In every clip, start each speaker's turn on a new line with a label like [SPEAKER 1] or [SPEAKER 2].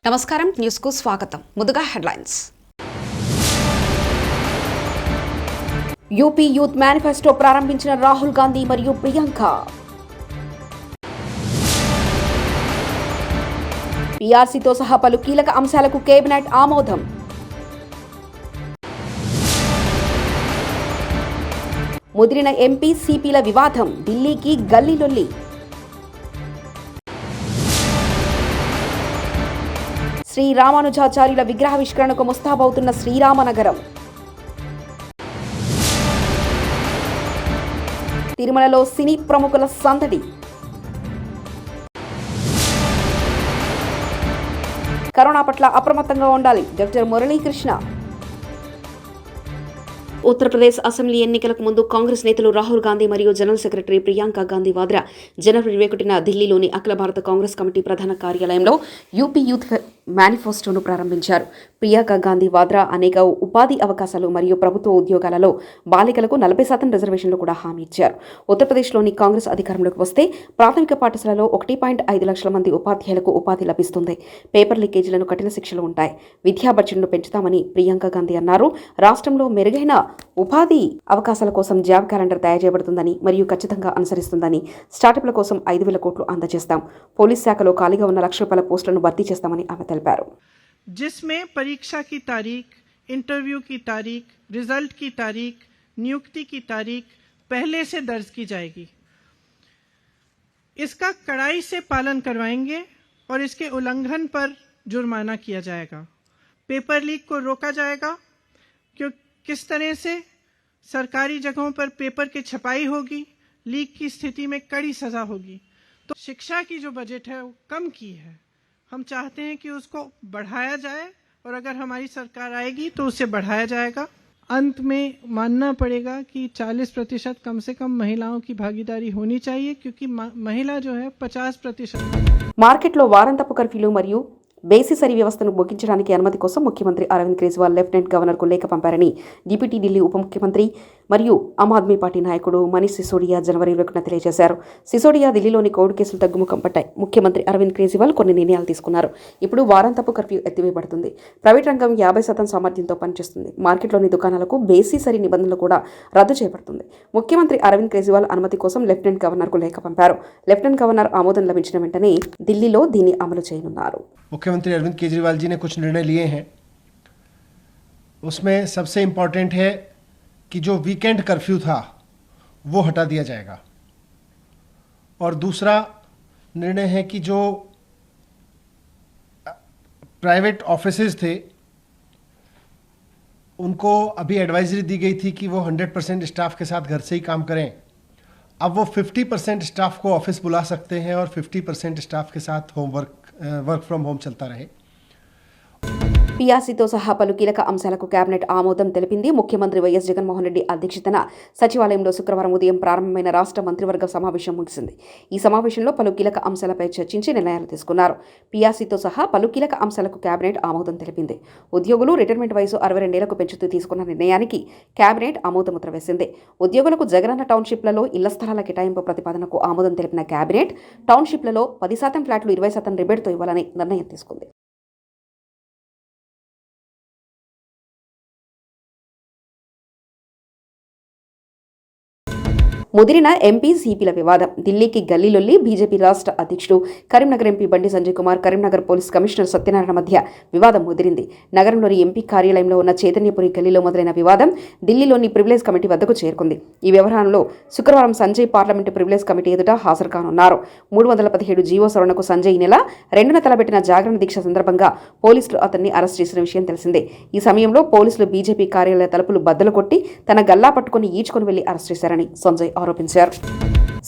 [SPEAKER 1] నమస్కారం, న్యూస్ కు స్వాగతం. ముందుగా హెడ్లైన్స్. యూపీ యూత్ మేనిఫెస్టో ప్రారంభించిన రాహుల్ గాంధీ మరియు ప్రియాంక. పీఆర్సీతో సహా పలు కీలక అంశాలకు కేబినెట్ ఆమోదం. ముదిరిన ఎంపీ సిపిల వివాదం, ఢిల్లీకి గల్లీలొల్లి. శ్రీ రామానుజాచార్యుల విగ్రహావిష్కరణకు ముస్తాబవుతున్న శ్రీరామనగరం. తిరుమలలో సినీ ప్రముఖుల సందడి. కరోనా పట్ల అప్రమత్తంగా ఉండాలి, డాక్టర్ మురళీకృష్ణ. ఉత్తరప్రదేశ్ అసెంబ్లీ ఎన్నికలకు ముందు కాంగ్రెస్ నేతలు రాహుల్ గాంధీ మరియు జనరల్ సెక్రటరీ ప్రియాంక గాంధీ వాద్రా జనవరి 21న ఢిల్లీలోని అఖిల భారత కాంగ్రెస్ కమిటీ ప్రధాన కార్యాలయంలో యూపీ యూత్ మేనిఫెస్టోను ప్రారంభించారు. ప్రియాంక గాంధీ వాద్రా అనేక ఉపాధి అవకాశాలు మరియు ప్రభుత్వ ఉద్యోగాలలో బాలికలకు 40% రిజర్వేషన్లు కూడా హామీ ఇచ్చారు. ఉత్తరప్రదేశ్లోని కాంగ్రెస్ అధికారంలోకి వస్తే ప్రాథమిక పాఠశాలలో 1.5 లక్షల మంది ఉపాధ్యాయులకు ఉపాధి లభిస్తుంది. పేపర్ లీకేజీలను కఠిన శిక్షలు ఉంటాయి. విద్యా బడ్జెట్ను పెంచుతామని ప్రియాంక గాంధీ అన్నారు. రాష్ట్రంలో మెరుగైన ఉపాధి అవకాశాల కోసం జాబ్ క్యాలెండర్ తయారు చేయబడుతుందని మరియు ఖచ్చితంగా అనుసరిస్తుందని, స్టార్టప్ల కోసం 5,000 కోట్లు అందజేస్తాం. పోలీస్ శాఖలో ఖాళీగా ఉన్న 1,00,000 రూపాయల పోస్టులను భర్తీ చేస్తామని ఆమె తెలిపారు.
[SPEAKER 2] जिसमें परीक्षा की तारीख, इंटरव्यू की तारीख, रिजल्ट की तारीख, नियुक्ति की तारीख पहले से दर्ज की जाएगी. इसका कड़ाई से पालन करवाएंगे और इसके उल्लंघन पर जुर्माना किया जाएगा. पेपर लीक को रोका जाएगा. क्यों किस तरह से सरकारी जगहों पर पेपर की छपाई होगी, लीक की स्थिति में कड़ी सजा होगी. तो शिक्षा की जो बजट है वो कम की है. हम चाहते हैं कि उसको बढ़ाया जाए और अगर हमारी सरकार आएगी तो उसे बढ़ाया जाएगा. अंत में मानना पड़ेगा कि 40% कम से कम महिलाओं की भागीदारी होनी चाहिए, क्योंकि महिला जो है 50%.
[SPEAKER 1] మార్కెట్లో వారాంతపు కర్ఫ్యూలు మరియు బేసిసరీ వ్యవస్థను ముగించడానికి అనుమతి కోసం ముఖ్యమంత్రి అరవింద్ కేజ్రీవాల్ లెఫ్టినెంట్ గవర్నర్కు లేఖ పంపారని డిప్యూటీ ఢిల్లీ ఉప ముఖ్యమంత్రి మరియు ఆమ్ ఆద్మీ పార్టీ నాయకుడు మనీష్ సిసోడియా జనవరి 21న తెలియజేశారు. సిసోడియా ఢిల్లీలోని కోవిడ్ కేసులు తగ్గుముఖం పట్టాయి. ముఖ్యమంత్రి అరవింద్ కేజ్రీవాల్ కొన్ని నిర్ణయాలు తీసుకున్నారు. ఇప్పుడు వారాంతపు కర్ఫ్యూ ఎత్తివేయబడుతుంది. ప్రైవేట్ రంగం 50% సామర్థ్యంతో పనిచేస్తుంది. మార్కెట్లోని దుకాణాలకు బేసిసరీ నిబంధనలు కూడా రద్దు చేయబడుతుంది. ముఖ్యమంత్రి అరవింద్ కేజ్రీవాల్ అనుమతి కోసం లెఫ్టినెంట్ గవర్నర్కు లేఖ పంపారు. లెఫ్టినెంట్ గవర్నర్ ఆమోదం లభించిన వెంటనే ఢిల్లీలో దీన్ని అమలు చేయనున్నారు.
[SPEAKER 3] मुख्यमंत्री अरविंद केजरीवाल जी ने कुछ निर्णय लिए हैं. उसमें सबसे इम्पॉर्टेंट है कि जो वीकेंड कर्फ्यू था वो हटा दिया जाएगा. और दूसरा निर्णय है कि जो प्राइवेट ऑफिसेज थे उनको अभी एडवाइजरी दी गई थी कि वो 100% स्टाफ के साथ घर से ही काम करें. अब वो 50% स्टाफ को ऑफिस बुला सकते हैं और 50% स्टाफ के साथ वर्क फ्रॉम होम चलता रहे.
[SPEAKER 1] పీఆర్సీతో సహా పలు కీలక అంశాలకు కేబినెట్ ఆమోదం తెలిపింది. ముఖ్యమంత్రి వైఎస్ జగన్మోహన్ రెడ్డి అధ్యక్షతన సచివాలయంలో శుక్రవారం ఉదయం ప్రారంభమైన రాష్ట్ర మంత్రివర్గ సమావేశం ముగిసింది. ఈ సమావేశంలో పలు కీలక అంశాలపై చర్చించి నిర్ణయాలు తీసుకున్నారు. పీఆర్సీతో సహా పలు కీలక అంశాలకు కేబినెట్ ఆమోదం తెలిపింది. ఉద్యోగులు రిటైర్మెంట్ వయసు 62 ఏళ్లకు పెంచుతూ తీసుకున్న నిర్ణయానికి కేబినెట్ ఆమోదముద్ర వేసింది. ఉద్యోగులకు జగనన్న టౌన్షిప్లలో ఇళ్ల స్థలాల కేటాయింపు ప్రతిపాదనకు ఆమోదం తెలిపిన కేబినెట్ టౌన్షిప్లలో 10% ఫ్లాట్లు 20% రిబేట్తో ఇవ్వాలని నిర్ణయం తీసుకుంది. ముదిరిన ఎంపీ సిపిల వివాదం, ఢిల్లీకి గల్లీలొల్లి. బీజేపీ రాష్ట్ర అధ్యక్షుడు Karimnagar MP Bandi Sanjay Kumar, Karimnagar police commissioner Satyanarayana మధ్య వివాదం ముదిరింది. నగరంలోని ఎంపీ కార్యాలయంలో ఉన్న చైతన్యపురి గల్లీలో మొదలైన వివాదం ఢిల్లీలోని ప్రివిలేజ్ కమిటీ వద్దకు చేరుకుంది. ఈ వ్యవహారంలో శుక్రవారం సంజయ్ పార్లమెంటు ప్రివిలేజ్ కమిటీ ఎదుట హాజరు కానున్నారు. 317 జీవో సవరణకు సంజయ్ ఈ నెల 2న తలపెట్టిన జాగరణ దీక్ష సందర్భంగా పోలీసులు అతన్ని అరెస్ట్ చేసిన విషయం తెలిసిందే. ఈ సమయంలో పోలీసులు బీజేపీ కార్యాలయ తలుపులు బద్దలు కొట్టి తన గల్లా పట్టుకుని ఈడ్చుకుని వెళ్లి అరెస్ట్ చేశారని సంజయ్ ఆరోపించారు.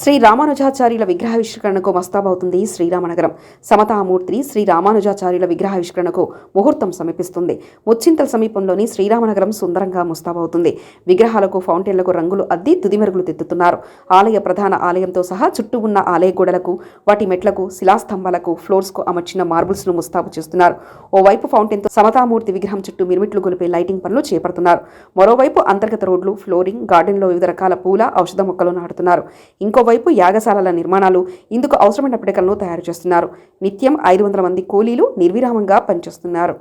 [SPEAKER 1] శ్రీ రామానుజాచార్యుల విగ్రహావిష్కరణకు మస్తాబవుతుంది శ్రీరామనగరం. సమతామూర్తి శ్రీ రామానుజాచార్యుల విగ్రహావిష్కరణకు ముహూర్తం సమీపిస్తుంది. ముచ్చింతల సమీపంలోని శ్రీరామనగరం సుందరంగా ముస్తాబవుతుంది. విగ్రహాలకు ఫౌంటైన్లకు రంగులు అద్ది తుదిమెరుగులు దిద్దుతున్నారు. ఆలయ ప్రధాన ఆలయంతో సహా చుట్టూ ఉన్న ఆలయ గోడలకు, వాటి మెట్లకు, శిలాస్తంభాలకు, ఫ్లోర్స్కు అమర్చిన మార్బుల్స్ను ముస్తాబు చేస్తున్నారు. ఓవైపు ఫౌంటైన్తో సమతామూర్తి విగ్రహం చుట్టూ మిరుమిట్లు గొలిపే లైటింగ్ పనులు చేపడుతున్నారు. మరోవైపు అంతర్గత రోడ్లు, ఫ్లోరింగ్, గార్డెన్లో వివిధ రకాల పూల, ఔషధ మొక్కలు నాటుతున్నారు. ఇంకో ఇంకోవైపు యాగశాలల నిర్మాణాలు, ఇందుకు అవసరమైన పిడకలను తయారు చేస్తున్నారు. నిత్యం 500 మంది కూలీలు నిర్విరామంగా పనిచేస్తున్నారు.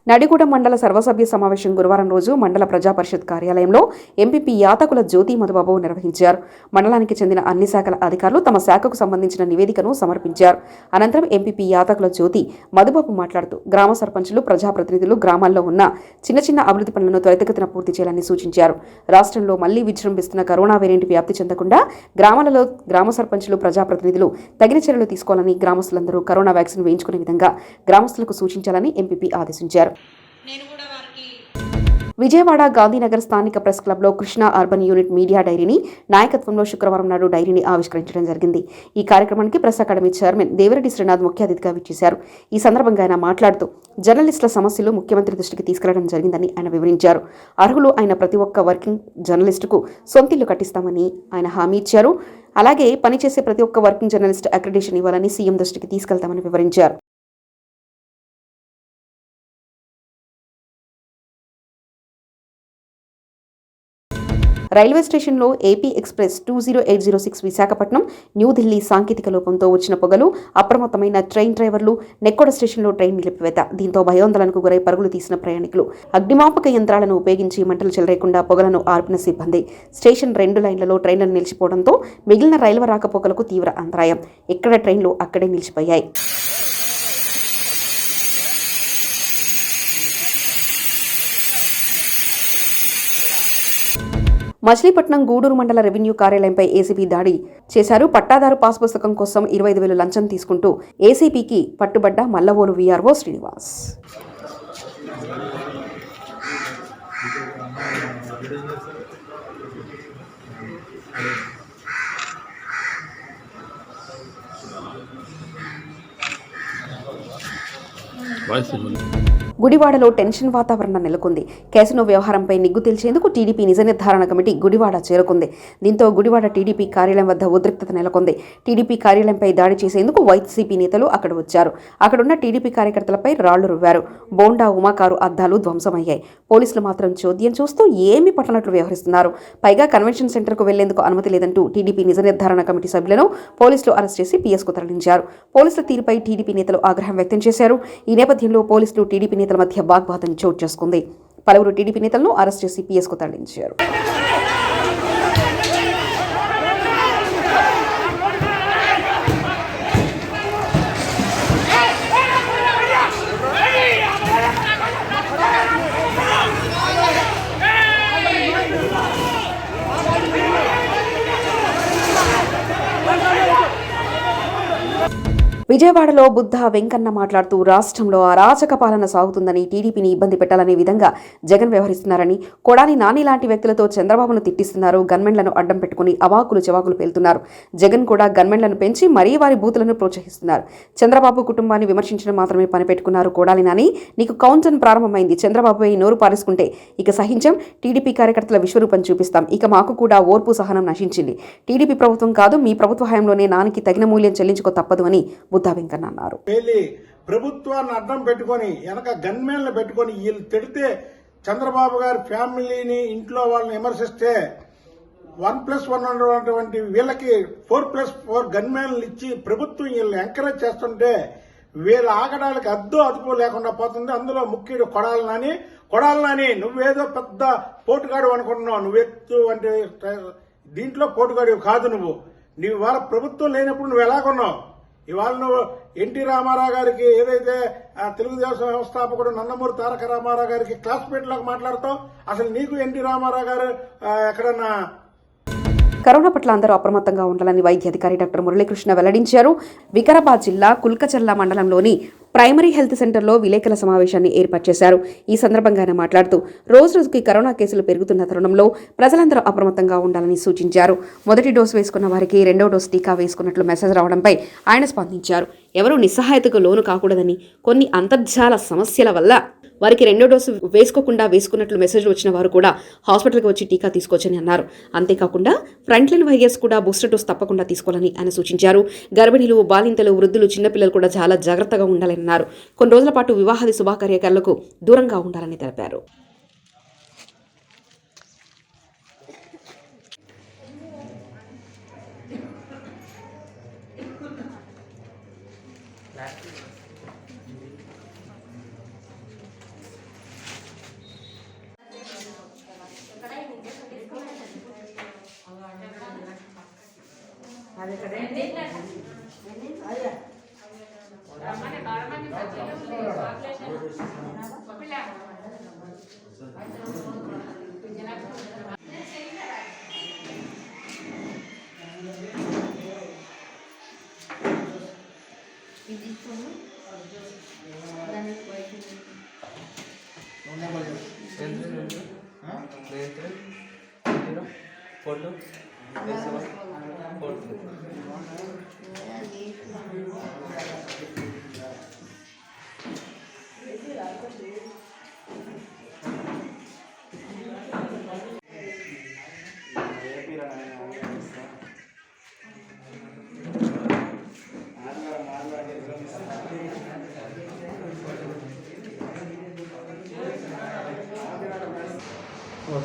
[SPEAKER 1] నడిగూడెం మండల సర్వసభ్య సమావేశం గురువారం రోజు మండల ప్రజాపరిషత్ కార్యాలయంలో ఎంపీపీ యాతకుల జ్యోతి మధుబాబు నిర్వహించారు. మండలానికి చెందిన అన్ని శాఖల అధికారులు తమ శాఖకు సంబంధించిన నివేదికను సమర్పించారు. అనంతరం ఎంపీపీ యాతకుల జ్యోతి మధుబాబు మాట్లాడుతూ గ్రామ సర్పంచులు, ప్రజాప్రతినిధులు గ్రామాల్లో ఉన్న చిన్న చిన్న అభివృద్ధి పనులను త్వరితగతిన పూర్తి చేయాలని సూచించారు. రాష్ట్రంలో మళ్లీ విజృంభిస్తున్న కరోనా వేరియంట్ వ్యాప్తి చెందకుండా గ్రామాలలో గ్రామ సర్పంచులు, ప్రజాప్రతినిధులు తగిన చర్యలు తీసుకోవాలని, గ్రామస్తులందరూ కరోనా వ్యాక్సిన్ వేయించుకునే విధంగా గ్రామస్తులకు సూచించాలని ఎంపీపీ ఆదేశించారు. విజయవాడ గాంధీనగర్ స్థానిక ప్రెస్ క్లబ్లో కృష్ణా అర్బన్ యూనిట్ మీడియా డైరీని నాయకత్వంలో శుక్రవారం నాడు డైరీని ఆవిష్కరించడం జరిగింది. ఈ కార్యక్రమానికి press academy chairman Devireddy Srinath ముఖ్య అతిథిగా విచ్చేశారు. ఈ సందర్భంగా ఆయన మాట్లాడుతూ జర్నలిస్టుల సమస్యలు ముఖ్యమంత్రి దృష్టికి తీసుకెళ్లడం జరిగిందని ఆయన వివరించారు. అర్హులు అయిన ప్రతి ఒక్క వర్కింగ్ జర్నలిస్టుకు సొంతిల్లు కట్టిస్తామని ఆయన హామీ ఇచ్చారు. అలాగే పనిచేసే ప్రతి ఒక్క వర్కింగ్ జర్నలిస్ట్ అక్రిడిటేషన్ ఇవ్వాలని సీఎం దృష్టికి తీసుకెళ్తామని వివరించారు. రైల్వే స్టేషన్లో ఏపీ ఎక్స్ప్రెస్ 20806 విశాఖపట్నం న్యూఢిల్లీ సాంకేతిక లోపంతో వచ్చిన పొగలు, అప్రమత్తమైన ట్రైన్ డ్రైవర్లు, నెక్కోడ స్టేషన్లో ట్రైన్ నిలిపివేత. దీంతో భయోందోళనకు గురై పరుగులు తీసిన ప్రయాణికులు, అగ్నిమాపక యంత్రాలను ఉపయోగించి మంటలు చెలరేకుండా పొగలను ఆర్పిన సిబ్బంది. స్టేషన్ 2 లైన్లలో ట్రైన్లు నిలిచిపోవడంతో మిగిలిన రైల్వే రాకపోకలకు తీవ్ర అంతరాయం. ఎక్కడ ట్రైన్లు అక్కడే నిలిచిపోయాయి. మచిలీపట్నం గూడూరు మండల రెవెన్యూ కార్యాలయంపై ఏసీపీ దాడి చేశారు. పట్టాదారు పాస్ పుస్తకం కోసం 25,000 లంచం తీసుకుంటూ ఏసీపీకి పట్టుబడ్డ మల్లవోలు వీఆర్ఓ శ్రీనివాస్. గుడివాడలో టెన్షన్ వాతావరణం నెలకొంది. కేసును వ్యవహారంపై నిగ్గు తేల్చేందుకు టీడీపీ నిజ నిర్ధారణ కమిటీ గుడివాడ చేరుకుంది. దీంతో గుడివాడ టీడీపీ కార్యాలయం వద్ద ఉద్రిక్తత నెలకొంది. టీడీపీ కార్యాలయంపై దాడి చేసేందుకు వైసీపీ నేతలు అక్కడ వచ్చారు. అక్కడున్న టీడీపీ కార్యకర్తలపై రాళ్లు రువ్వారు. బోండా ఉమాకారు అద్దాలు ధ్వంసమయ్యాయి. పోలీసులు మాత్రం చోద్యం చూస్తూ ఏమీ పట్టనట్లు వ్యవహరిస్తున్నారు. పైగా కన్వెన్షన్ సెంటర్కు వెళ్లేందుకు అనుమతి లేదంటూ టీడీపీ నిజ నిర్ధారణ కమిటీ సభ్యులను పోలీసులు అరెస్ట్ చేసి పీఎస్కు తరలించారు. పోలీసుల తీరుపై టీడీపీ నేతలు ఆగ్రహం వ్యక్తం చేశారు. ఈ నేపథ్యంలో పోలీసులు టీడీపీ నేతల మధ్య వాగ్వాదం చోటు చేసుకుంది. పలువురు టీడీపీ నేతలను అరెస్ట్ చేసి పీఎస్కు తరలించారు. విజయవాడలో బుద్ధ వెంకన్న మాట్లాడుతూ రాష్ట్రంలో అరాచక పాలన సాగుతుందని, టీడీపీని ఇబ్బంది పెట్టాలనే విధంగా జగన్ వ్యవహరిస్తున్నారని, కొడాలి నాని లాంటి వ్యక్తులతో చంద్రబాబును తిట్టిస్తున్నారు. గన్మెన్లను అడ్డం పెట్టుకుని అవాకులు చెవాకులు పేలుతున్నారు. జగన్ కూడా గన్మెన్లను పెంచి మరీ వారి బూతులను ప్రోత్సహిస్తున్నారు. చంద్రబాబు కుటుంబాన్ని విమర్శించడం మాత్రమే పనిపెట్టుకున్నారు. కొడాలి నాని, నీకు కౌంటన్ ప్రారంభమైంది. చంద్రబాబుపై నోరు పారేసుకుంటే ఇక సహించం. టీడీపీ కార్యకర్తల విశ్వరూపం చూపిస్తాం. ఇక మాకు కూడా ఓర్పు సహనం నశించింది. టీడీపీ ప్రభుత్వం కాదు, మీ ప్రభుత్వ హయాంలోనే నానికి తగిన మూల్యం చెల్లించుకో తప్పదు అని బుద్ధ వెంకన్న అన్నారు.
[SPEAKER 4] ప్రభుత్వాన్ని అడ్డం పెట్టుకొని వెనక గన్మెన్లు పెట్టుకొని వీళ్ళు తిడితే, చంద్రబాబు గారి ఫ్యామిలీని, ఇంట్లో వాళ్ళని విమర్శిస్తే 1+1 ఉన్నటువంటి వీళ్ళకి 4+4 గన్మెన్లు ఇచ్చి ప్రభుత్వం వీళ్ళని ఎంకరేజ్ చేస్తుంటే వీళ్ళ ఆగడానికి అదుపు లేకుండా పోతుంది. అందులో ముఖ్యుడు కొడాలి నాని నువ్వేదో పెద్ద పోటుగాడు అనుకుంటున్నావు. నువ్వెత్తు అంటే దీంట్లో పోటుగాడు కాదు. నువ్వు వాళ్ళ ప్రభుత్వం లేనప్పుడు నువ్వు ఎలాగున్నావు? ఇవాళ నువ్వు ఎన్టీ రామారావు గారికి ఏదైతే తెలుగుదేశం వ్యవస్థాపకుడు నందమూరి తారక రామారావు గారికి క్లాస్మేట్ లాగా మాట్లాడతావు. అసలు నీకు ఎన్టీ రామారావు గారు ఎక్కడన్నా
[SPEAKER 1] కరోనా పట్ల అందరూ అప్రమత్తంగా ఉండాలని వైద్య అధికారి డాక్టర్ మురళీకృష్ణ వెల్లడించారు. వికారాబాద్ జిల్లా కుల్కచర్ల మండలంలోని ప్రైమరీ హెల్త్ సెంటర్లో విలేకరుల సమావేశాన్ని ఏర్పాటు చేశారు. ఈ సందర్భంగా ఆయన మాట్లాడుతూ రోజురోజుకి కరోనా కేసులు పెరుగుతున్న తరుణంలో ప్రజలందరూ అప్రమత్తంగా ఉండాలని సూచించారు. మొదటి డోసు వేసుకున్న వారికి 2వ డోసు టీకా వేసుకున్నట్లు మెసేజ్ రావడంపై ఆయన స్పందించారు. ఎవరూ నిస్సహాయతకు లోను కాకూడదని, కొన్ని అంతర్జాల సమస్యల వల్ల వారికి 2వ డోసు వేసుకున్నట్లు మెసేజ్లు వచ్చిన వారు కూడా హాస్పిటల్కి వచ్చి టీకా తీసుకోవచ్చని అన్నారు. అంతేకాకుండా ఫ్రంట్లైన్ వారియర్స్ కూడా బూస్టర్ డోస్ తప్పకుండా తీసుకోవాలని ఆయన సూచించారు. గర్భిణీలు, బాలింతలు, వృద్ధులు, చిన్నపిల్లలు కూడా చాలా జాగ్రత్తగా ఉండాలని అన్నారు. కొన్ని రోజుల పాటు వివాహాది శుభకార్యక్రమాలకు దూరంగా ఉండాలని తెలిపారు.
[SPEAKER 5] फोटो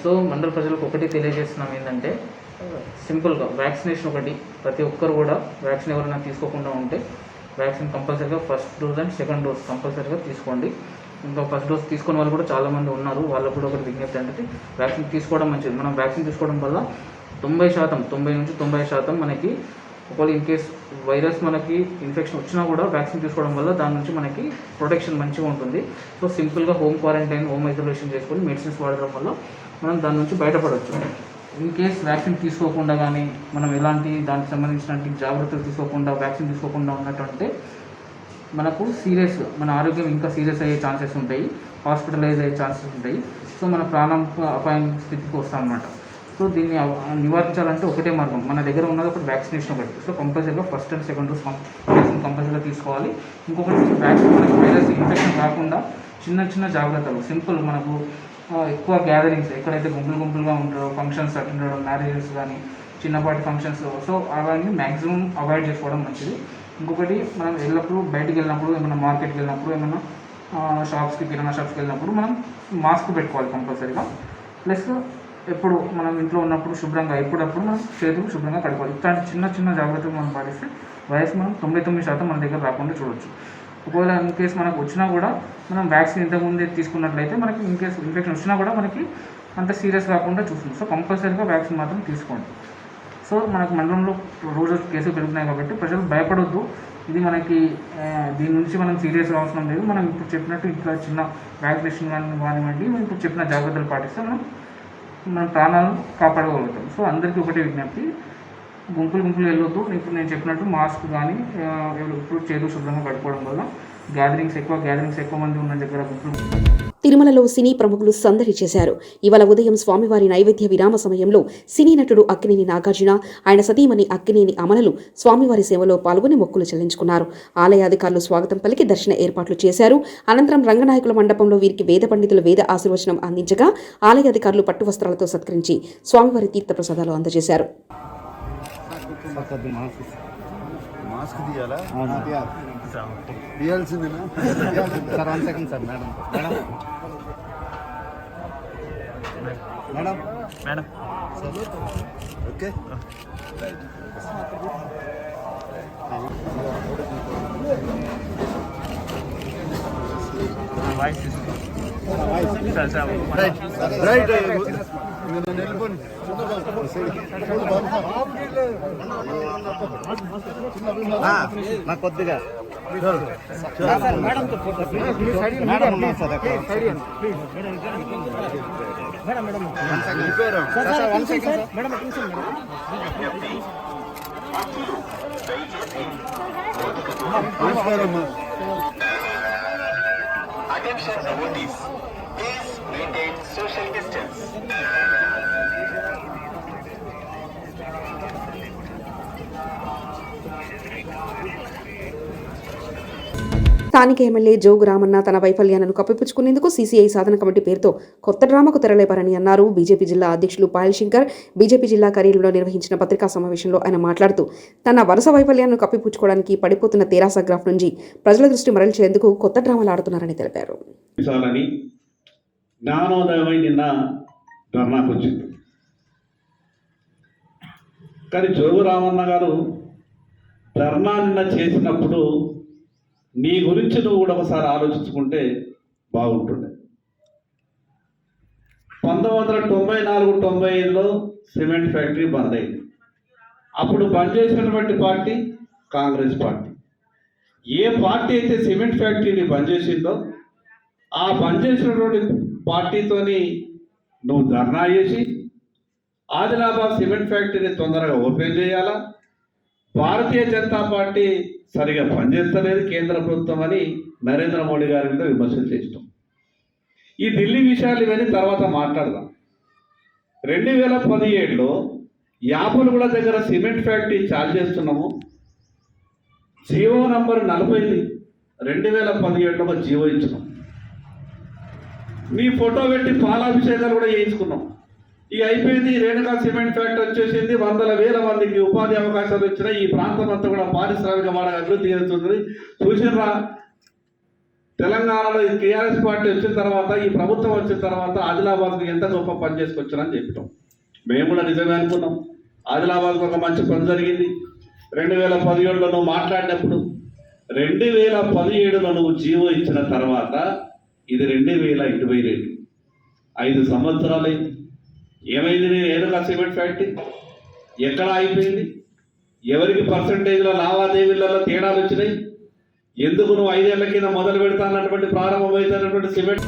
[SPEAKER 5] సో మండల ప్రజలకు ఒకటి తెలియజేస్తున్నాం ఏంటంటే సింపుల్గా వ్యాక్సినేషన్ ఒకటి ప్రతి ఒక్కరు కూడా వ్యాక్సిన్ ఎవరైనా తీసుకోకుండా ఉంటే వ్యాక్సిన్ కంపల్సరీగా first dose and second dose కంపల్సరీగా తీసుకోండి. ఇంకా ఫస్ట్ డోస్ తీసుకున్న వాళ్ళు కూడా చాలామంది ఉన్నారు. వాళ్ళకు కూడా ఒకటి విజ్ఞప్తి అంటే వ్యాక్సిన్ తీసుకోవడం మంచిది. మనం వ్యాక్సిన్ తీసుకోవడం వల్ల 90 నుంచి 90% మనకి ఒకవేళ ఇన్ కేస్ వైరస్ మనకి ఇన్ఫెక్షన్ వచ్చినా కూడా వ్యాక్సిన్ తీసుకోవడం వల్ల దాని నుంచి మనకి ప్రొటెక్షన్ మంచిగా ఉంటుంది. సో సింపుల్గా హోమ్ క్వారంటైన్, హోమ్ ఐసోలేషన్ చేసుకొని మెడిసిన్స్ వాడడం వల్ల మనం దాని నుంచి బయటపడవచ్చు. ఇన్ కేస్ వ్యాక్సిన్ తీసుకోకుండా కానీ మనం ఎలాంటి దానికి సంబంధించినటువంటి జాగ్రత్తలు తీసుకోకుండా వ్యాక్సిన్ తీసుకోకుండా ఉన్నట్టుంటే మనకు మన ఆరోగ్యం ఇంకా సీరియస్ అయ్యే ఛాన్సెస్ ఉంటాయి, హాస్పిటలైజ్ అయ్యే ఛాన్సెస్ ఉంటాయి. సో మన ప్రాణం అపాయం స్థితికి వస్తాం అన్నమాట. సో దీన్ని నివారించాలంటే ఒకటే మార్గం, మన దగ్గర ఉన్నది ఒకటి వ్యాక్సినేషన్ ఒకటి. సో కంపల్సరీగా first and second dose vaccine కంపల్సరీగా తీసుకోవాలి. ఇంకొకటి వ్యాక్సిన్ మనకి వైరస్ ఇన్ఫెక్షన్ కాకుండా చిన్న జాగ్రత్తలు సింపుల్, మనకు ఎక్కువ గ్యాదరింగ్స్ ఎక్కడైతే గుంపులుగా ఉంటారో, ఫంక్షన్స్ అటెండ్ అవ్వడం, మ్యారేజెస్ కానీ చిన్నపాటి ఫంక్షన్స్, సో అవన్నీ మ్యాక్సిమం అవాయిడ్ చేసుకోవడం మంచిది. ఇంకొకటి మనం ఎల్లప్పుడూ బయటికి వెళ్ళినప్పుడు, ఏమైనా మార్కెట్కి వెళ్ళినప్పుడు, ఏమైనా షాప్స్కి, కిరాణా షాప్స్కి వెళ్ళినప్పుడు మనం మాస్క్ పెట్టుకోవాలి కంపల్సరీగా. ప్లస్ ఎప్పుడు మనం ఇంట్లో ఉన్నప్పుడు శుభ్రంగా ఎప్పుడప్పుడు మనం చేతులు శుభ్రంగా కడుకోవాలి. ఇట్లాంటి చిన్న జాగ్రత్తలు మనం పాటిస్తే వైరస్ మనం 99% మన దగ్గర రాకుండా చూడవచ్చు. ఒకవేళ ఇన్ కేసు మనకు వచ్చినా కూడా మనం వ్యాక్సిన్ ఇంతకుముందే తీసుకున్నట్లయితే మనకి ఇన్ కేసు ఇన్ఫెక్షన్ వచ్చినా కూడా మనకి అంత సీరియస్ కాకుండా చూస్తుంది. సో కంపల్సరీగా వ్యాక్సిన్ మాత్రం తీసుకోండి. సో మనకు మండలంలో రోజు కేసులు పెరుగుతున్నాయి కాబట్టి ప్రజలు భయపడొద్దు. ఇది మనకి దీని నుంచి మనం సీరియస్గా అవసరం లేదు. మనం ఇప్పుడు చెప్పినట్టు ఇట్లా చిన్న వ్యాక్సినేషన్ కానివ్వండి, మనం ఇప్పుడు చెప్పిన జాగ్రత్తలు పాటిస్తే మన ప్రాణాలను కాపాడగలుగుతాం. సో అందరికీ ఒకటే విజ్ఞప్తి, గుంపులు వెళ్ళొద్దు. ఇప్పుడు నేను చెప్పినట్టు మాస్క్ కానీ ఇప్పుడు చేతులు శుభ్రంగా కట్టుకోవడం వల్ల గ్యాదరింగ్స్ ఎక్కువ మంది ఉన్న దగ్గర గుంపులు.
[SPEAKER 1] తిరుమలలో సినీ ప్రముఖులు సందడి చేశారు. ఇవాళ ఉదయం స్వామివారి నైవేద్య విరామ సమయంలో సినీ నటుడు అక్కినేని నాగార్జున, ఆయన సతీమణి అక్కినేని అమలలు స్వామివారి సేవలో పాల్గొని మొక్కులు చెల్లించుకున్నారు. ఆలయ అధికారులు స్వాగతం పలికి దర్శన ఏర్పాట్లు చేశారు. అనంతరం రంగనాయకుల మండపంలో వీరికి వేద పండితులు వేద ఆశీర్వచనం అందించగా ఆలయ అధికారులు పట్టు వస్త్రాలతో సత్కరించి స్వామివారి తీర్థప్రసాదాలు అందజేశారు.
[SPEAKER 6] మాస్క్ తీయాలా? తీయాల్సిందేనా? Sir 1 second sir. Madam okay. Right వెళ్ళిపోండి. నాకు కొద్దిగా మేడం ఉన్నారు sir.
[SPEAKER 7] Attention devotees, please maintain social distance.
[SPEAKER 1] స్థానిక ఎమ్మెల్యే జోగు రామన్న తన వైఫల్యాలను కప్పిపుచ్చుకునేందుకు సీసీఐ సాధన కమిటీ పేరుతో కొత్త డ్రామాకు తెరలేపారని అన్నారు. బీజేపీ జిల్లా అధ్యక్షులు పాయల్ శంకర్ బీజేపీ జిల్లా కార్యాలయంలో నిర్వహించిన పత్రికా సమావేశంలో ఆయన మాట్లాడుతూ తన వరుస వైఫల్యాలను కప్పిపుచ్చుకోవడానికి పడిపోతున్న తెరాస గ్రాఫ్ నుంచి ప్రజల దృష్టి మరల్చేందుకు కొత్త డ్రామాలు ఆడుతున్నారని తెలిపారు.
[SPEAKER 8] జ్ఞానోదయమై నిన్న ధర్నాకు వచ్చింది. కానీ జోగు రామన్న గారు ధర్నా నిన్న చేసినప్పుడు నీ గురించి నువ్వు కూడా ఒకసారి ఆలోచించుకుంటే బాగుంటుండే. 1994-95లో సిమెంట్ ఫ్యాక్టరీ బంద్ అయింది. అప్పుడు బంద్ చేసినటువంటి పార్టీ కాంగ్రెస్ పార్టీ. ఏ పార్టీ అయితే సిమెంట్ ఫ్యాక్టరీని బంద్ చేసిందో ఆ బంద్ చేసినటువంటి పార్టీతోని నువ్వు ధర్నా చేసి ఆదిలాబాద్ సిమెంట్ ఫ్యాక్టరీని తొందరగా ఓపెన్ చేయాలా, భారతీయ జనతా పార్టీ సరిగా పనిచేస్తలేదు కేంద్ర ప్రభుత్వం అని నరేంద్ర మోడీ గారి మీద విమర్శలు చేసినాం. ఈ ఢిల్లీ విషయాలు ఇవన్నీ తర్వాత మాట్లాడదాం. 2017లో యాపలగూడ దగ్గర సిమెంట్ ఫ్యాక్టరీ చార్జ్ చేస్తున్నాము. జీవో నంబర్ 40 2017లో ఒక జీవో ఇచ్చినాం. మీ ఫోటో పెట్టి పాలాభిషేకాలు కూడా చేయించుకున్నాం. ఇక అయిపోయింది. రేణుకా సిమెంట్ ఫ్యాక్టరీ వచ్చేసింది. 100,000 మందికి ఉపాధి అవకాశాలు వచ్చినాయి. ఈ ప్రాంతం అంతా కూడా పారిశ్రామిక వాడక అభివృద్ధి చెందుతుంది. చూసినరా, తెలంగాణలో టీఆర్ఎస్ పార్టీ వచ్చిన తర్వాత, ఈ ప్రభుత్వం వచ్చిన తర్వాత ఆదిలాబాద్కి ఎంత గొప్ప పని చేసుకొచ్చారని చెప్పాం. మేము కూడా నిజమే అనుకున్నాం. ఆదిలాబాద్కు ఒక మంచి పని జరిగింది. 2017లో నువ్వు మాట్లాడినప్పుడు 2017లో నువ్వు జీవో ఇచ్చిన తర్వాత ఇది 2022, 5 సంవత్సరాలైంది. ఏమైంది? నేను ఏదో సిమెంట్ ఫ్యాక్టరీ ఎక్కడ అయిపోయింది? ఎవరికి పర్సంటేజ్లో లావాదేవీలలో తేడాలు వచ్చినాయి? ఎందుకు నువ్వు 5 ఏళ్ల కింద మొదలు పెడతానటువంటి ప్రారంభమైనటువంటి సిమెంట్?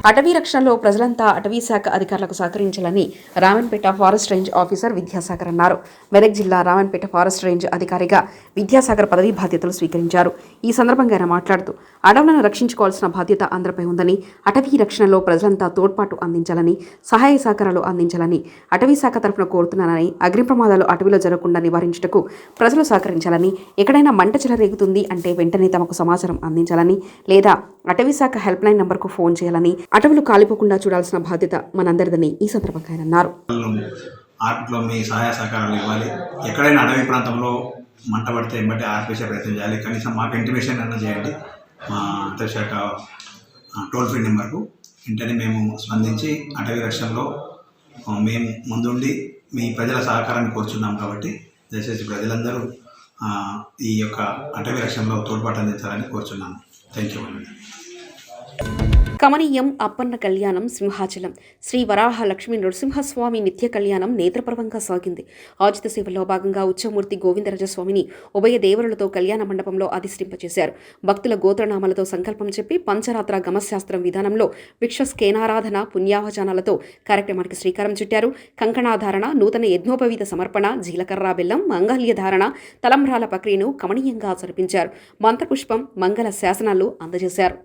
[SPEAKER 1] అటవీ రక్షణలో ప్రజలంతా అటవీ శాఖ అధికారులకు సహకరించాలని Ramanpet forest range officer Vidyasagar అన్నారు. మెదక్ జిల్లా రామన్పేట ఫారెస్ట్ రేంజ్ అధికారిగా విద్యాసాగర్ పదవీ బాధ్యతలు స్వీకరించారు. ఈ సందర్భంగా ఆయన మాట్లాడుతూ అడవులను రక్షించుకోవాల్సిన బాధ్యత అందరిపై ఉందని, అటవీ రక్షణలో ప్రజలంతా తోడ్పాటు అందించాలని, సహాయ సహకారాలు అందించాలని అటవీ శాఖ తరఫున కోరుతున్నానని, అగ్ని ప్రమాదాలు అటవీలో జరగకుండా నివారించుటకు ప్రజలు సహకరించాలని, ఎక్కడైనా మంట చెలరేగుతుంది అంటే వెంటనే తమకు సమాచారం అందించాలని, లేదా అటవీ శాఖ హెల్ప్ లైన్ నంబర్కు ఫోన్ చేయాలని, అటవులు కాలిపోకుండా చూడాల్సిన బాధ్యత మనందరిదని ఈ సందర్భంగా ఆయన అన్నారు.
[SPEAKER 9] ఆర్పులో మీ సహాయ సహకారాలు ఇవ్వాలి. ఎక్కడైనా అడవి ప్రాంతంలో మంట పడితే వెంబడి ఆర్పేసే ప్రయత్నం చేయాలి. కనీసం మాకు ఇంటిమేషన్ అన్న చేయండి. మా అంతర్శాఖ టోల్ ఫ్రీ నెంబర్కు వెంటనే మేము స్పందించి అటవీ రక్షణలో మేము ముందుండి మీ ప్రజల సహకారాన్ని కోరుచున్నాం. కాబట్టి దయచేసి ప్రజలందరూ ఈ యొక్క అటవీ రక్షణలో తోడ్పాటు అందించాలని కోరుచున్నాను. థ్యాంక్ యూ అండి.
[SPEAKER 1] కమనీయం అప్పన్న కళ్యాణం సింహాచలం శ్రీ వరాహ లక్ష్మీ నృసింహస్వామి నిత్య కళ్యాణం నేత్రపర్వంగా సాగింది. ఆజిత సేవలో భాగంగా ఉచ్చమూర్తి గోవిందరాజస్వామిని ఉభయ దేవరులతో కళ్యాణ మండపంలో అధిష్ఠింపచేశారు. భక్తుల గోత్రనామాలతో సంకల్పం చెప్పి పంచరాత్ర గమశాస్త్రం విధానంలో విశ్వస్కేనారాధన పుణ్యాహచానాలతో కార్యక్రమానికి శ్రీకారం చుట్టారు. కంకణాధారణ, నూతన యజ్ఞోపవీత సమర్పణ, జీలకర్ర బెల్లం, మంగళ్య ధారణ, తలంబ్రాల ప్రక్రియను కమనీయంగా జరిపించారు. మంత్రపుష్పం, మంగళ శాసనాలు అందజేశారు.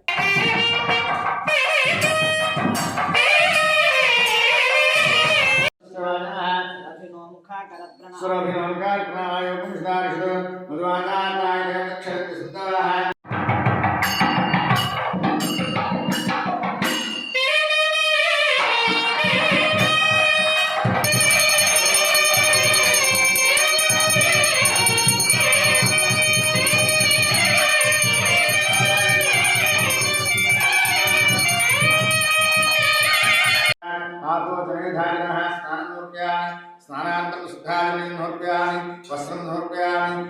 [SPEAKER 6] స్నానాంతరం శుద్ధాన్ని సమర్పయామి, వస్త్రం సమర్పయామి.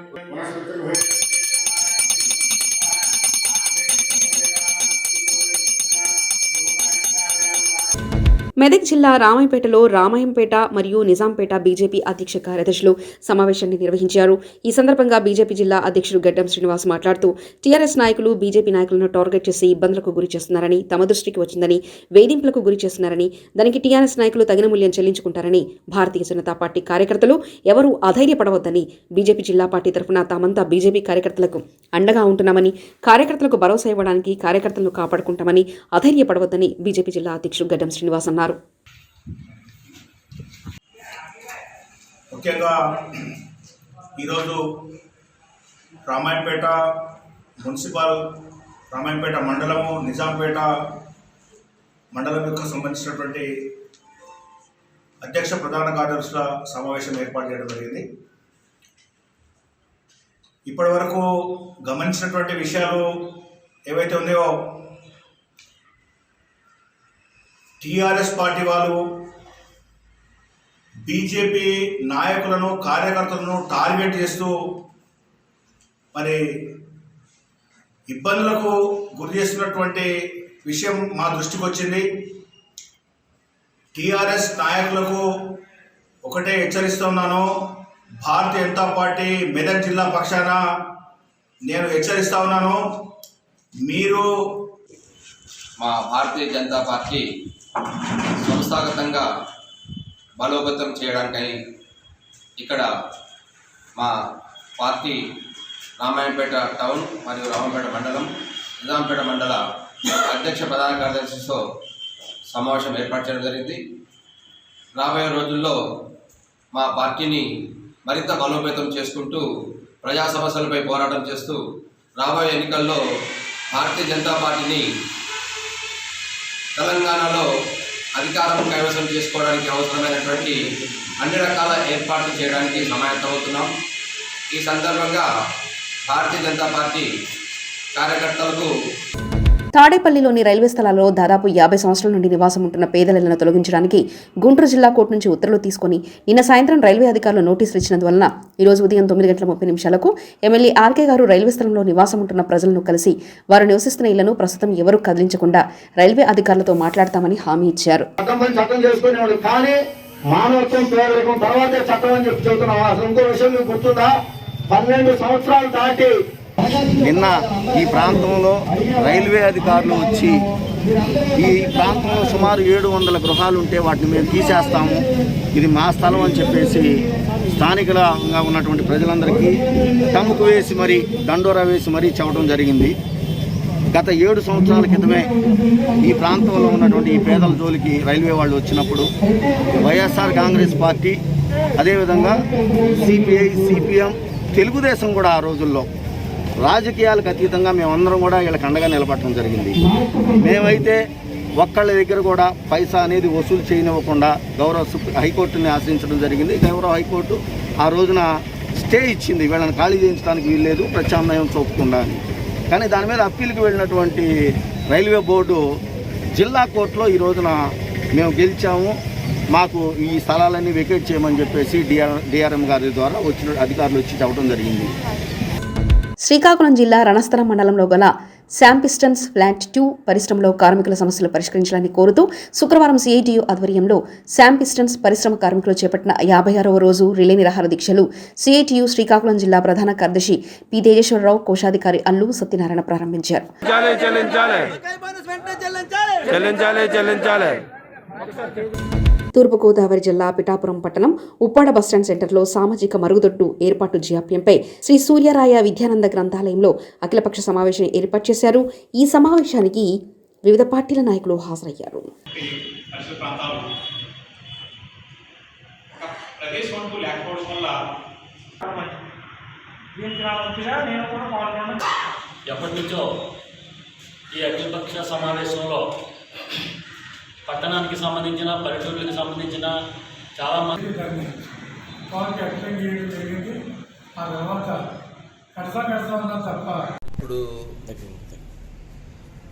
[SPEAKER 1] మెదక్ జిల్లా రామాయంపేటలో రామాయంపేట మరియు నిజాంపేట బీజేపీ అధ్యక్ష కార్యదర్శులు సమావేశాన్ని నిర్వహించారు. ఈ సందర్భంగా బీజేపీ జిల్లా అధ్యక్షుడు గడ్డం శ్రీనివాస్ మాట్లాడుతూ టీఆర్ఎస్ నాయకులు బీజేపీ నాయకులను టార్గెట్ చేసి ఇబ్బందులకు గురి చేస్తున్నారని, తమ దృష్టికి వచ్చిందని వేధింపులకు గురి చేస్తున్నారని, దానికి టీఆర్ఎస్ నాయకులు తగిన మూల్యం చెల్లించుకుంటారని, భారతీయ జనతా పార్టీ కార్యకర్తలు ఎవరూ అధైర్యపడవద్దని, బీజేపీ జిల్లా పార్టీ తరఫున తామంతా బీజేపీ కార్యకర్తలకు అండగా ఉంటున్నామని, కార్యకర్తలకు భరోసా ఇవ్వడానికి కార్యకర్తలను కాపాడుకుంటామని అధైర్యపడవద్దని బీజేపీ జిల్లా అధ్యక్షుడు గడ్డం శ్రీనివాస్ అన్నారు.
[SPEAKER 10] ముఖ్యంగా ఈరోజు రామాయంపేట మున్సిపల్, రామాయంపేట మండలము, నిజాంపేట మండలం యొక్క సంబంధించినటువంటి అధ్యక్ష ప్రధాన కార్యదర్శుల సమావేశం ఏర్పాటు చేయడం జరిగింది. ఇప్పటి వరకు గమనించినటువంటి విషయాలు ఏవైతే ఉన్నాయో, టీఆర్ఎస్ పార్టీ వాళ్ళు బీజేపీ నాయకులను, కార్యకర్తలను టార్గెట్ చేస్తూ మరి ఇబ్బందులకు గురి చేస్తున్నటువంటి విషయం మా దృష్టికి వచ్చింది. టీఆర్ఎస్ నాయకులకు ఒకటే హెచ్చరిస్తున్నాను. భారతీయ జనతా పార్టీ మెదక్ జిల్లా పక్షాన నేను హెచ్చరిస్తా ఉన్నాను. మీరు
[SPEAKER 11] మా భారతీయ జనతా పార్టీ సంస్థాగతంగా బలోపేతం చేయడానికై ఇక్కడ మా పార్టీ రామాయంపేట టౌన్ మరియు రామాయంపేట మండలం నిజాంపేట మండల అధ్యక్ష ప్రధాన కార్యదర్శితో సమావేశం ఏర్పాటు చేయడం జరిగింది. రాబోయే రోజుల్లో మా పార్టీని మరింత బలోపేతం చేసుకుంటూ ప్రజా సమస్యలపై పోరాటం చేస్తూ రాబోయే ఎన్నికల్లో భారతీయ జనతా పార్టీని తెలంగాణలో అధికారం కైవసం చేసుకోవడానికి అవసరమైనటువంటి అన్ని రకాల ఏర్పాట్లు చేయడానికి సమాయత్తమవుతున్నాం. ఈ సందర్భంగా భారతీయ జనతా పార్టీ కార్యకర్తలకు
[SPEAKER 1] తాడేపల్లిలోని రైల్వే స్థలాల్లో దాదాపు 50 సంవత్సరాల నుండి నివాసం ఉంటున్న పేదలను తొలగించడానికి గుంటూరు జిల్లా కోర్టు నుంచి ఉత్తర్వులు తీసుకుని నిన్న సాయంత్రం రైల్వే అధికారులు నోటీసులు ఇచ్చినందువలన ఈరోజు ఉదయం 9:30 ఎమ్మెల్యే ఆర్కే గారు రైల్వే స్థలంలో నివాసం ఉంటున్న ప్రజలను కలిసి వారు నివసిస్తున్న ఇళ్లను ప్రస్తుతం ఎవరూ కదిలించకుండా రైల్వే అధికారులతో మాట్లాడతామని హామీ ఇచ్చారు.
[SPEAKER 12] మానవత్వం పేదరికం తర్వాతే చట్టం అని చెప్పి చెబుతున్నాం. అసలు ఇంకో విషయం మీకు గుర్తుందా? 12 సంవత్సరాలు దాటి
[SPEAKER 13] నిన్న ఈ ప్రాంతంలో రైల్వే అధికారులు వచ్చి ఈ ప్రాంతంలో సుమారు 700 గృహాలు ఉంటే వాటిని మేము తీసేస్తాము, ఇది మా స్థలం అని చెప్పేసి స్థానికంగా ఉన్నటువంటి ప్రజలందరికీ టముకు వేసి మరీ దండోరా వేసి మరీ చెప్పడం జరిగింది. గత 7 సంవత్సరాల క్రితమే ఈ ప్రాంతంలో ఉన్నటువంటి ఈ పేదల జోలికి రైల్వే వాళ్ళు వచ్చినప్పుడు వైఎస్ఆర్ కాంగ్రెస్ పార్టీ అదేవిధంగా సిపిఐ సిపిఎం తెలుగుదేశం కూడా ఆ రోజుల్లో రాజకీయాలకు అతీతంగా మేమందరం కూడా వీళ్ళకి అండగా నిలబడటం జరిగింది. మేమైతే ఒక్కళ్ళ దగ్గర కూడా పైసా అనేది వసూలు చేయనివ్వకుండా గౌరవ హైకోర్టుని ఆశ్రయించడం జరిగింది. గౌరవ హైకోర్టు ఆ రోజున స్టే ఇచ్చింది, వీళ్ళని ఖాళీ చేయించడానికి వీల్లేదు ప్రత్యామ్నాయం చూపకుండా అని. కానీ దాని మీద అప్పీల్కి వెళ్ళినటువంటి రైల్వే బోర్డు జిల్లా కోర్టులో ఈ రోజున మేము గెలిచాము, మాకు ఈ స్థలాలన్నీ వెకేట్ చేయమని చెప్పేసి డిఆర్ఎం గారి ద్వారా వచ్చిన అధికారులు వచ్చి చెప్పడం జరిగింది.
[SPEAKER 1] శ్రీకాకుళం జిల్లా రణస్థలం మండలంలో గల శాంపిస్టన్స్ ప్లాంట్ 2 పరిశ్రమలో కార్మికుల సమస్యలు పరిష్కరించాలని కోరుతూ శుక్రవారం సిఐటియు ఆధ్వర్యంలో శాంపిస్టన్స్ పరిశ్రమ కార్మికులు చేపట్టిన 56వ రోజు రిలే నిరాహార దీక్షలు సిఐటియు శ్రీకాకుళం జిల్లా ప్రధాన కార్యదర్శి పి తేజేశ్వరరావు, కోశాధికారి అల్లు సత్యనారాయణ ప్రారంభించారు. తూర్పుగోదావరి జిల్లా పిఠాపురం పట్టణం ఉప్పాడ బస్టాండ్ సెంటర్లో సామాజిక మరుగుదొడ్డు ఏర్పాటు జాప్యంపై శ్రీ సూర్యరాయ విద్యానంద గ్రంథాలయంలో అఖిలపక్ష సమావేశం ఏర్పాటు చేశారు. ఈ సమావేశానికి వివిధ పార్టీల నాయకులు హాజరయ్యారు.
[SPEAKER 14] ఎప్పటి నుంచో ఈ అఖిలపక్ష సమావేశంలో పట్టణానికి సంబంధించిన పల్లెటూరులకు సంబంధించిన చాలామంది
[SPEAKER 15] ఇప్పుడు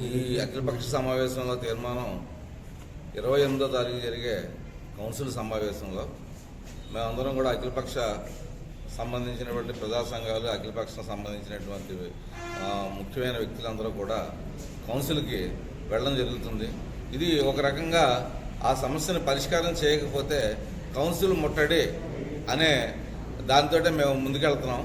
[SPEAKER 15] ఈ అఖిలపక్ష సమావేశంలో తీర్మానం 28వ తారీఖు జరిగే కౌన్సిల్ సమావేశంలో మేమందరం కూడా అఖిలపక్ష సంబంధించినటువంటి ప్రజా సంఘాలు, అఖిలపక్షం సంబంధించినటువంటి ముఖ్యమైన వ్యక్తులందరూ కూడా కౌన్సిల్కి వెళ్ళడం జరుగుతుంది. ఇది ఒక రకంగా ఆ సమస్యను పరిష్కారం చేయకపోతే కౌన్సిల్ ముట్టడి అనే దానితో మేము ముందుకెళ్తున్నాం.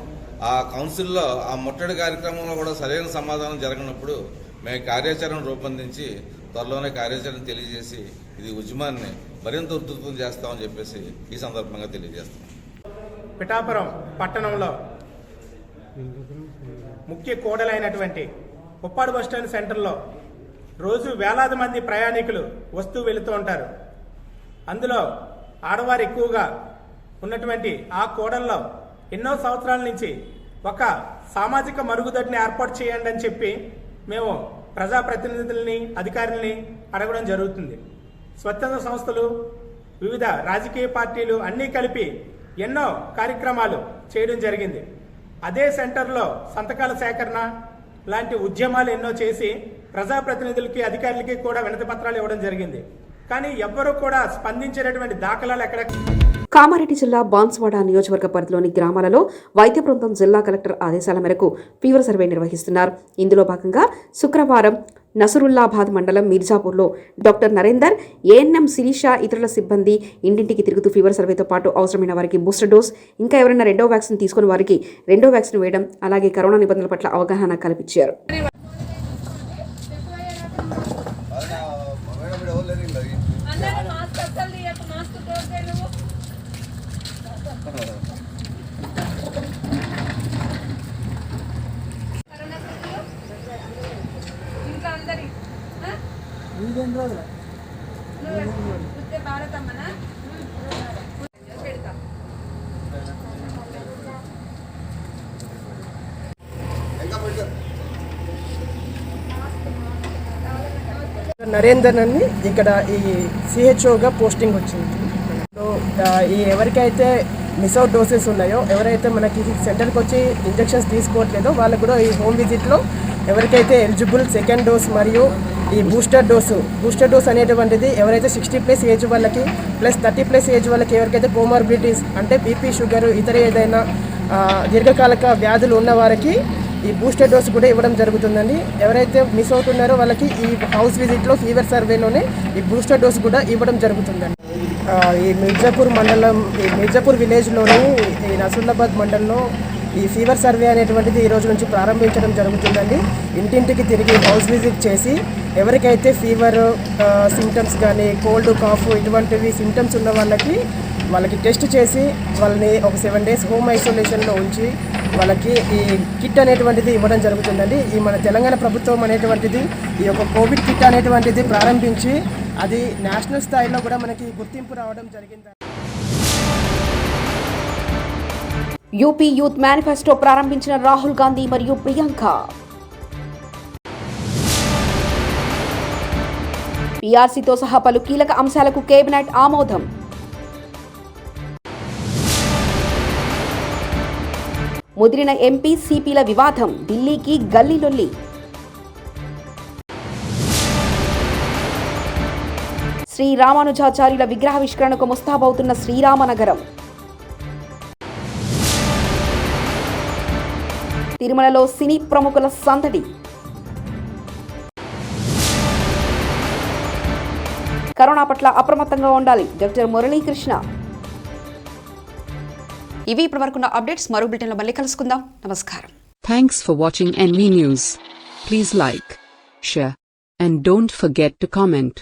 [SPEAKER 15] ఆ కౌన్సిల్లో ఆ ముట్టడి కార్యక్రమంలో కూడా సరైన సమాధానం జరగనప్పుడు మేము కార్యాచరణ రూపొందించి త్వరలోనే కార్యాచరణ తెలియజేసి ఇది ఉద్యమాన్ని మరింత ఉధృతం చేస్తామని చెప్పేసి ఈ సందర్భంగా తెలియజేస్తాం.
[SPEAKER 2] పిఠాపురం పట్టణంలో ముఖ్య కూడలైనటువంటి ఉప్పాడ బస్టాండ్ సెంటర్లో రోజు వేలాది మంది ప్రయాణికులు వస్తూ వెళుతూ ఉంటారు. అందులో ఆడవారు ఎక్కువగా ఉన్నటువంటి ఆ కూడల్లో ఎన్నో సంవత్సరాల నుంచి ఒక సామాజిక మరుగుదొడ్డిని ఏర్పాటు చేయండి అని చెప్పి మేము ప్రజాప్రతినిధుల్ని, అధికారుల్ని అడగడం జరుగుతుంది. స్వచ్ఛంద సంస్థలు, వివిధ రాజకీయ పార్టీలు అన్నీ కలిపి ఎన్నో కార్యక్రమాలు చేయడం జరిగింది. అదే సెంటర్లో సంతకాల సేకరణ లాంటి ఉద్యమాలు ఎన్నో చేసి ప్రజాప్రతినిధులకి, అధికారులకి కూడా వినతి పత్రాలు ఇవ్వడం జరిగింది. కానీ ఎవ్వరూ కూడా స్పందించేటటువంటి దాఖలాలు ఎక్కడ
[SPEAKER 1] కామారెడ్డి జిల్లా బాన్స్వాడ నియోజకవర్గ పరిధిలోని గ్రామాలలో వైద్య బృందం జిల్లా కలెక్టర్ ఆదేశాల మేరకు ఫీవర్ సర్వే నిర్వహిస్తున్నారు. ఇందులో భాగంగా శుక్రవారం నసరుల్లాబాద్ మండలం మీర్జాపూర్లో డాక్టర్ నరేందర్, ఏఎన్ఎం శిరీష, ఇతరుల సిబ్బంది ఇంటింటికి తిరుగుతూ ఫీవర్ సర్వేతో పాటు అవసరమైన వారికి బూస్టర్ డోస్, ఇంకా ఎవరైనా రెండో వ్యాక్సిన్ తీసుకుని వారికి రెండో వ్యాక్సిన్ వేయడం, అలాగే కరోనా నిబంధనల పట్ల అవగాహన కల్పించారు.
[SPEAKER 16] నరేందర్ అని ఇక్కడ ఈ సిహెచ్ఓగా పోస్టింగ్ వచ్చింది. ఈ ఎవరికైతే మిస్ అవుట్ డోసెస్ ఉన్నాయో, ఎవరైతే మనకి సెంటర్కి వచ్చి ఇంజెక్షన్స్ తీసుకోవట్లేదో వాళ్ళకు కూడా ఈ హోమ్ విజిట్లో ఎవరికైతే ఎలిజిబుల్ సెకండ్ డోస్ మరియు ఈ బూస్టర్ డోస్ అనేటువంటిది ఎవరైతే 60+ ఏజ్ వాళ్ళకి ప్లస్ 30+ ఏజ్ వాళ్ళకి ఎవరికైతే కోమార్బిడిటీస్ అంటే బీపీ, షుగర్, ఇతర ఏదైనా దీర్ఘకాలిక వ్యాధులు ఉన్న వారికి ఈ బూస్టర్ డోస్ కూడా ఇవ్వడం జరుగుతుందండి. ఎవరైతే మిస్ అవుతున్నారో వాళ్ళకి ఈ హౌస్ విజిట్లో ఫీవర్ సర్వేలోనే ఈ బూస్టర్ డోస్ కూడా ఇవ్వడం జరుగుతుందండి. ఈ మిర్జాపూర్ విలేజ్లోని ఈ నసరుల్లాబాద్ మండలంలో ఈ ఫీవర్ సర్వే అనేటువంటిది ఈ రోజు నుంచి ప్రారంభించడం జరుగుతుందండి. ఇంటింటికి తిరిగి హౌస్ విజిట్ చేసి ఎవరికైతే ఫీవర్ సిమ్టమ్స్ కానీ కోల్డ్, కాఫ్ ఇటువంటివి సిమ్టమ్స్ ఉన్న వాళ్ళకి టెస్ట్ చేసి వాళ్ళని ఒక 7 days హోమ్ ఐసోలేషన్లో ఉంచి వాళ్ళకి ఈ కిట్ అనేటువంటిది ఇవ్వడం జరుగుతుందండి. ఈ మన తెలంగాణ ప్రభుత్వం అనేటువంటిది ఈ యొక్క కోవిడ్ కిట్ అనేటువంటిది ప్రారంభించి అది నేషనల్ స్థాయిలో కూడా మనకి గుర్తింపు రావడం జరిగింది.
[SPEAKER 1] యూపీ యూత్ మేనిఫెస్టో ప్రారంభించిన రాహుల్ గాంధీ మరియు ప్రియాంక. పీఆర్సీతో సహా పలు కీలక అంశాలకు కేబినెట్ ఆమోదం. ముదిరిన ఎంపీ, సిపిల వివాదం, ఢిల్లీకి గల్లీలొల్లి. శ్రీరామానుజాచార్యుల విగ్రహావిష్కరణకు ముస్తాబవుతున్న శ్రీరామనగరం. తిరుమలలో సినీ ప్రముఖుల సందడి. కరోనా పట్ల అప్రమత్తంగా ఉండాలి, డాక్టర్ మురళీకృష్ణ. ఇవి ఇప్పటివరకున్న అప్డేట్స్. మరో బులెటిన్లో మళ్ళీ కలుసుకుందాం. నమస్కారం.
[SPEAKER 17] Thanks for watching NV News. Please like, share, and don't forget to comment.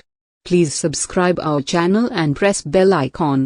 [SPEAKER 17] Please subscribe our channel and press bell icon.